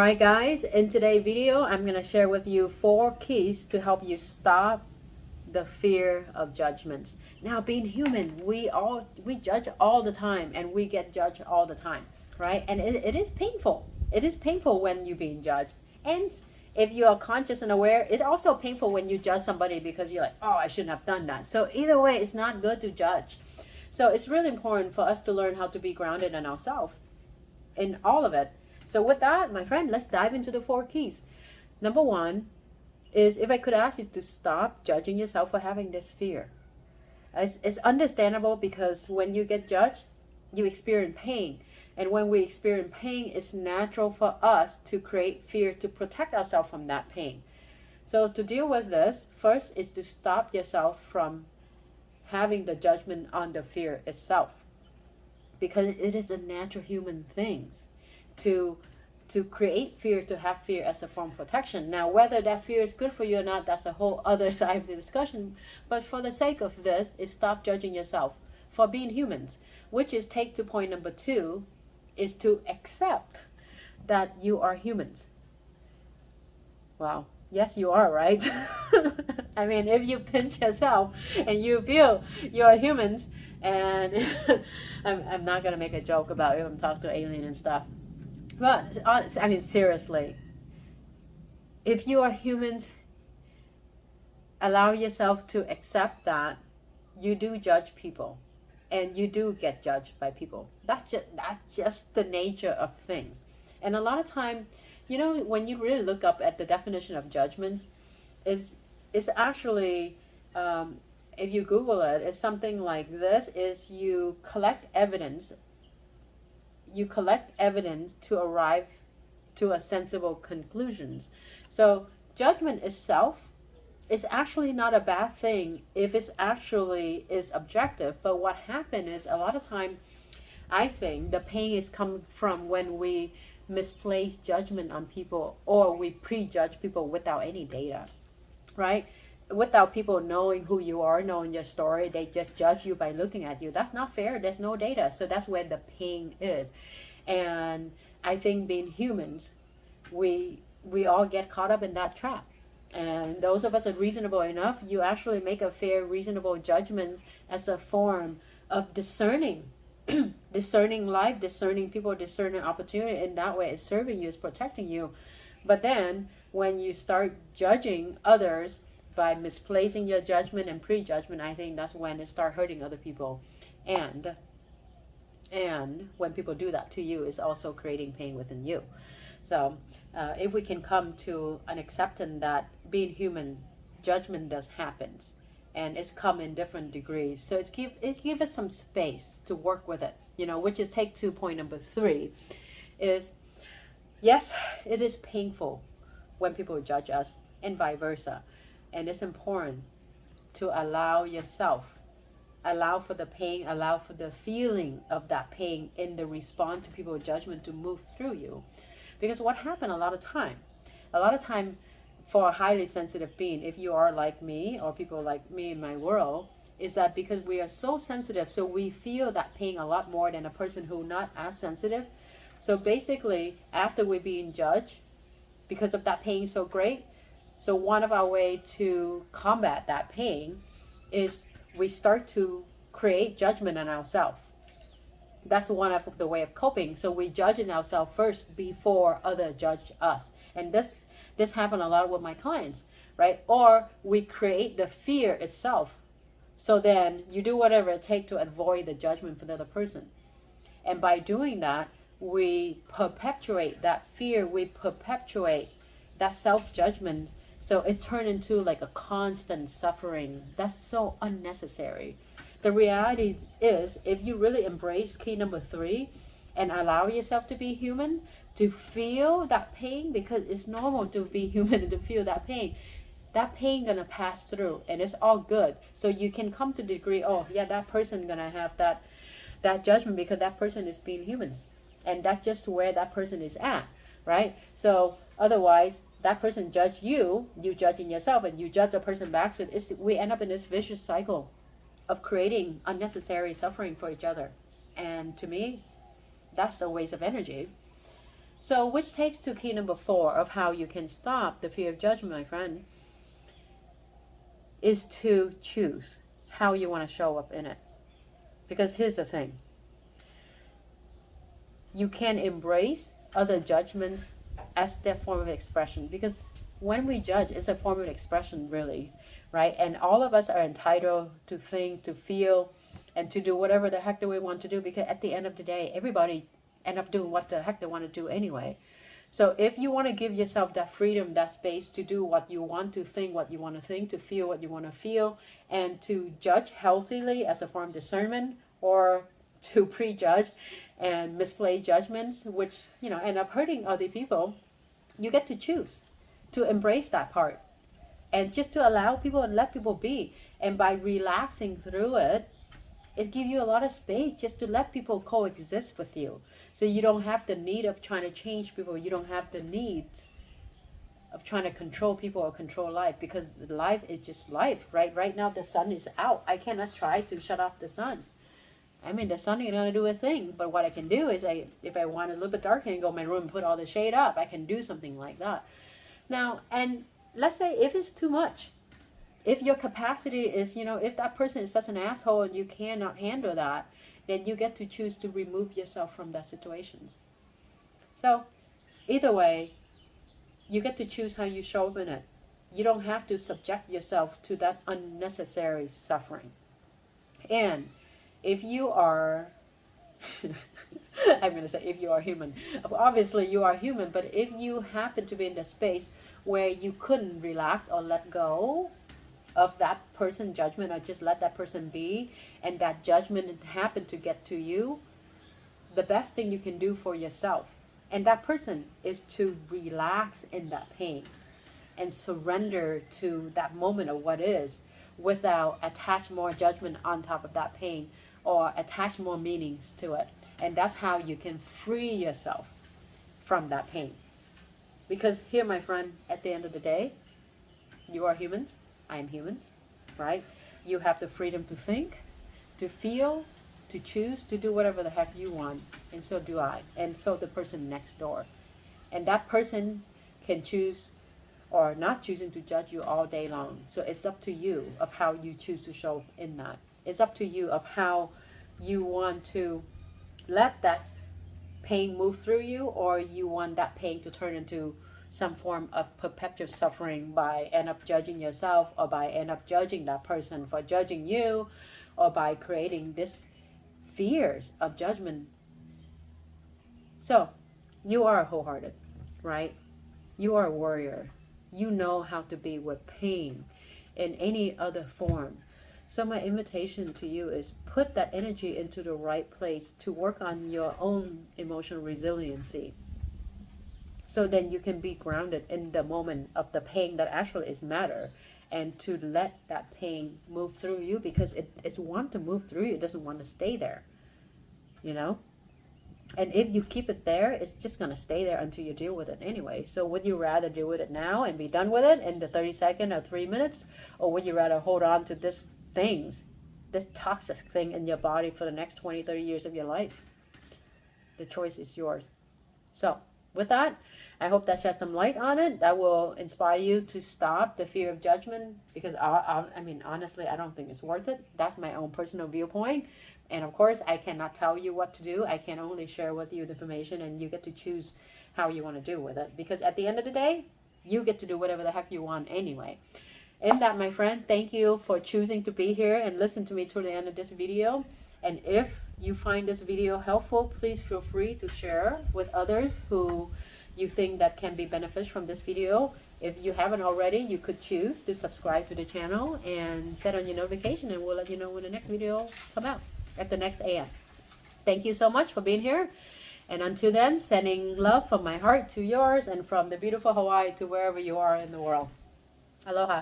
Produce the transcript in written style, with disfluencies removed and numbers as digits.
Alright guys, in today's video I'm going to share with you 4 keys to help you stop the fear of judgments. Now, being human, we judge all the time, and we get judged all the time, right? And it is painful. It is painful when you're being judged. And if you are conscious and aware, it's also painful when you judge somebody because you're like, oh, I shouldn't have done that. So either way, it's not good to judge. So it's really important for us to learn how to be grounded in ourselves, in all of it. So with that, my friend, let's dive into the 4 keys. Number 1 is, if I could ask you to stop judging yourself for having this fear. It's understandable, because when you get judged, you experience pain. And when we experience pain, it's natural for us to create fear to protect ourselves from that pain. So to deal with this, first is to stop yourself from having the judgment on the fear itself. Because it is a natural human thing to create fear, to have fear as a form of protection. Now, whether that fear is good for you or not, that's a whole other side of the discussion. But for the sake of this, is stop judging yourself for being humans, which is take to point number 2, is to accept that you are humans. Wow. Yes, you are, right? I mean, if you pinch yourself and you feel you're humans, and I'm not going to make a joke about it. I'm talking to alien and stuff. But I mean, seriously, if you are humans, allow yourself to accept that you do judge people, and you do get judged by people. That's just the nature of things. And a lot of time, you know, when you really look up at the definition of judgments, it's actually, if you Google it, it's something like this: is you collect evidence. You collect evidence to arrive to a sensible conclusions. So judgment itself is actually not a bad thing if it's actually is objective. But what happened is, a lot of time, I think the pain is coming from when we misplace judgment on people, or we prejudge people without any data, right? Without people knowing who you are, knowing your story, they just judge you by looking at you. That's not fair. There's no data. So that's where the pain is. And I think, being humans, we all get caught up in that trap. And those of us that are reasonable enough, you actually make a fair, reasonable judgment as a form of discerning. Discerning life, discerning people, discerning opportunity. In that way, it's serving you, it's protecting you. But then when you start judging others by misplacing your judgment and prejudgment, I think that's when it starts hurting other people. And when people do that to you, it's also creating pain within you. So if we can come to an acceptance that being human, judgment does happen, and it's come in different degrees. So it give us some space to work with it, you know, which is take to point number 3 is, yes, it is painful when people judge us, and vice versa. And it's important to allow yourself, allow for the pain, allow for the feeling of that pain in the response to people's judgment to move through you. Because what happened a lot of time for a highly sensitive being, if you are like me or people like me in my world, is that because we are so sensitive, so we feel that pain a lot more than a person who not as sensitive. So basically, after we're being judged, because of that pain so great, so one of our way to combat that pain is we start to create judgment on ourselves. That's one of the way of coping. So we judge ourselves first before others judge us. And this happened a lot with my clients, right? Or we create the fear itself. So then you do whatever it takes to avoid the judgment for the other person. And by doing that, we perpetuate that fear, we perpetuate that self-judgment. So it turned into like a constant suffering. That's so unnecessary. The reality is, if you really embrace key number 3 and allow yourself to be human, to feel that pain, because it's normal to be human and to feel that pain gonna pass through, and it's all good. So you can come to the degree, oh yeah, that person gonna have that judgment because that person is being humans, and that's just where that person is at, right? So otherwise, that person judge you, you judging yourself, and you judge the person back. So we end up in this vicious cycle of creating unnecessary suffering for each other. And to me, that's a waste of energy. So which takes to key number 4 of how you can stop the fear of judgment, my friend, is to choose how you want to show up in it. Because here's the thing. You can embrace other judgments as their form of expression, because when we judge, it's a form of expression, really, right? And all of us are entitled to think, to feel, and to do whatever the heck that we want to do, because at the end of the day, everybody end up doing what the heck they want to do anyway. So if you want to give yourself that freedom, that space to do what you want to think, what you want to think, to feel what you want to feel, and to judge healthily as a form of discernment, or to prejudge and misplay judgments, which, you know, end up hurting other people, you get to choose to embrace that part and just to allow people and let people be. And by relaxing through it, it gives you a lot of space just to let people coexist with you. So you don't have the need of trying to change people. You don't have the need of trying to control people or control life, because life is just life, right? Right now the sun is out. I cannot try to shut off the sun. I mean, the sun ain't gonna do a thing, but what I can do is, if I want it a little bit darker, I can go in my room and put all the shade up. I can do something like that. Now, and let's say if it's too much, if your capacity is, you know, if that person is such an asshole and you cannot handle that, then you get to choose to remove yourself from that situations. So, either way, you get to choose how you show up in it. You don't have to subject yourself to that unnecessary suffering. And if you are, I'm going to say if you are human, obviously you are human, but if you happen to be in the space where you couldn't relax or let go of that person's judgment, or just let that person be, and that judgment happened to get to you, the best thing you can do for yourself and that person is to relax in that pain and surrender to that moment of what is, without attach more judgment on top of that pain or attach more meanings to it. And that's how you can free yourself from that pain. Because here, my friend, at the end of the day, you are humans, I am humans, right? You have the freedom to think, to feel, to choose, to do whatever the heck you want. And so do I. And so the person next door. And that person can choose or not choosing to judge you all day long. So it's up to you of how you choose to show in that. It's up to you of how you want to let that pain move through you, or you want that pain to turn into some form of perpetual suffering by end up judging yourself, or by end up judging that person for judging you, or by creating this fears of judgment. So you are wholehearted, right? You are a warrior. You know how to be with pain in any other form. So my invitation to you is put that energy into the right place to work on your own emotional resiliency. So then you can be grounded in the moment of the pain that actually is matter, and to let that pain move through you, because it's want to move through you. It doesn't want to stay there, you know? And if you keep it there, it's just going to stay there until you deal with it anyway. So would you rather deal with it now and be done with it in the 30 seconds or 3 minutes? Or would you rather hold on to this toxic thing in your body for the next 20, 30 years of your life? The choice is yours. So with that, I hope that sheds some light on it. That will inspire you to stop the fear of judgment, because I mean, honestly, I don't think it's worth it. That's my own personal viewpoint. And of course, I cannot tell you what to do. I can only share with you the information, and you get to choose how you want to do with it. Because at the end of the day, you get to do whatever the heck you want anyway. In that, my friend, thank you for choosing to be here and listen to me to the end of this video. And if you find this video helpful, please feel free to share with others who you think that can be beneficial from this video. If you haven't already, you could choose to subscribe to the channel and set on your notification, and we'll let you know when the next video comes out at the next AM. Thank you so much for being here. And until then, sending love from my heart to yours, and from the beautiful Hawaii to wherever you are in the world. Aloha.